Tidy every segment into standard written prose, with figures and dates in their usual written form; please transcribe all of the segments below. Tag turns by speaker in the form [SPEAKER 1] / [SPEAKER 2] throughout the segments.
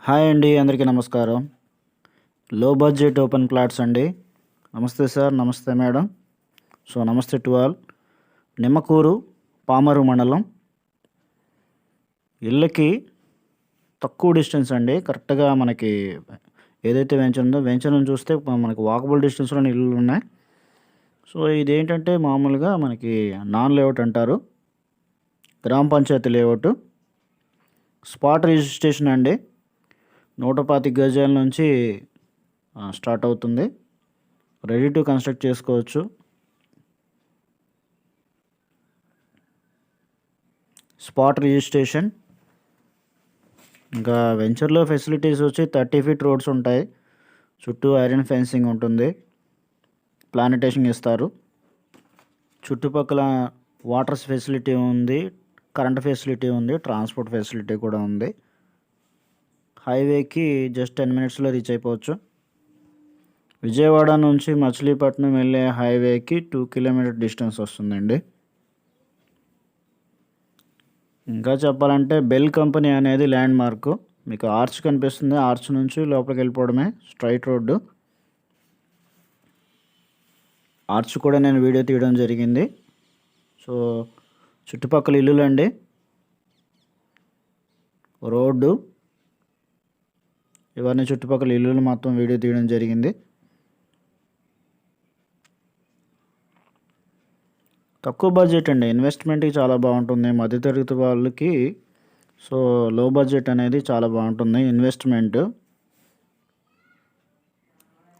[SPEAKER 1] Hi అండి, అందరికీ నమస్కారం. లో బడ్జెట్ ఓపెన్ ప్లాట్స్ అండి. నమస్తే సార్, నమస్తే మేడం. సో నమస్తే టు ఆల్. నిమ్మకూరు, పామరు మండలం. ఇళ్ళకి తక్కువ డిస్టెన్స్ అండి. కరెక్ట్గా మనకి ఏదైతే వెంచర్ ఉందో వెంచర్ నుంచి చూస్తే మనకి వాకబుల్ డిస్టెన్స్లోనే ఇల్లులు ఉన్నాయి. సో ఇదేంటంటే మామూలుగా మనకి నాన్ లేఅవుట్ అంటారు, గ్రామ పంచాయతీ లేఅవుట్. స్పాట్ రిజిస్ట్రేషన్ అండి. 125 గజాల నుంచి స్టార్ట్ అవుతుంది. రెడీ టు కన్స్ట్రక్ట్ చేసుకోవచ్చు. Spot registration. ఇంకా వెంచర్లో ఫెసిలిటీస్ వచ్చి 30 ఫీట్ రోడ్స్ ఉంటాయి, చుట్టూ ఐరన్ ఫెన్సింగ్ ఉంటుంది, ప్లానిటేషన్ ఇస్తారు, చుట్టుపక్కల వాటర్స్ ఫెసిలిటీ ఉంది, కరెంట్ ఫెసిలిటీ ఉంది, ట్రాన్స్పోర్ట్ ఫెసిలిటీ కూడా ఉంది. హైవేకి జస్ట్ 10 మినిట్స్లో రీచ్ అయిపోవచ్చు. విజయవాడ నుంచి మచిలీపట్నం వెళ్ళే హైవేకి 2 కిలోమీటర్ డిస్టెన్స్ వస్తుందండి. ఇంకా చెప్పాలంటే బెల్ కంపెనీ అనేది ల్యాండ్ మార్క్. మీకు ఆర్చ్ కనిపిస్తుంది, ఆర్చ్ నుంచి లోపలికి వెళ్ళిపోవడమే, స్ట్రైట్ రోడ్డు. ఆర్చ్ కూడా నేను వీడియో తీయడం జరిగింది. సో చుట్టుపక్కల ఇల్లులు అండి, రోడ్డు, ఇవన్నీ చుట్టుపక్కల ఇల్లులు మొత్తం వీడియో తీయడం జరిగింది. తక్కువ బడ్జెట్ అండి, ఇన్వెస్ట్మెంట్కి చాలా బాగుంటుంది మధ్యతరగతి వాళ్ళకి. సో లో బడ్జెట్ అనేది చాలా బాగుంటుంది ఇన్వెస్ట్మెంట్.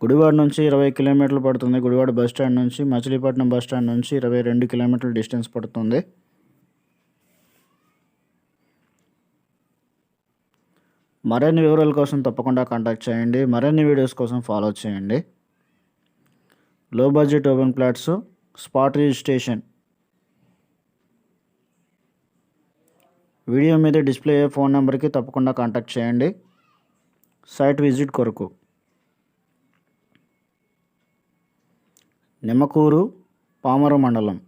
[SPEAKER 1] గుడివాడ నుంచి 20 కిలోమీటర్లు పడుతుంది. గుడివాడ బస్ స్టాండ్ నుంచి మచిలీపట్నం బస్ స్టాండ్ నుంచి 22 కిలోమీటర్ల డిస్టెన్స్ పడుతుంది. మరిన్ని వివరాల కోసం తప్పకుండా కాంటాక్ట్ చేయండి. మరిన్ని వీడియోస్ కోసం ఫాలో చేయండి. లో budget open plots, spot registration. Video మీద డిస్ప్లే అయ్యే ఫోన్ నెంబర్కి తప్పకుండా కాంటాక్ట్ చేయండి సైట్ విజిట్ కొరకు. నిమ్మకూరు, పామరు మండలం.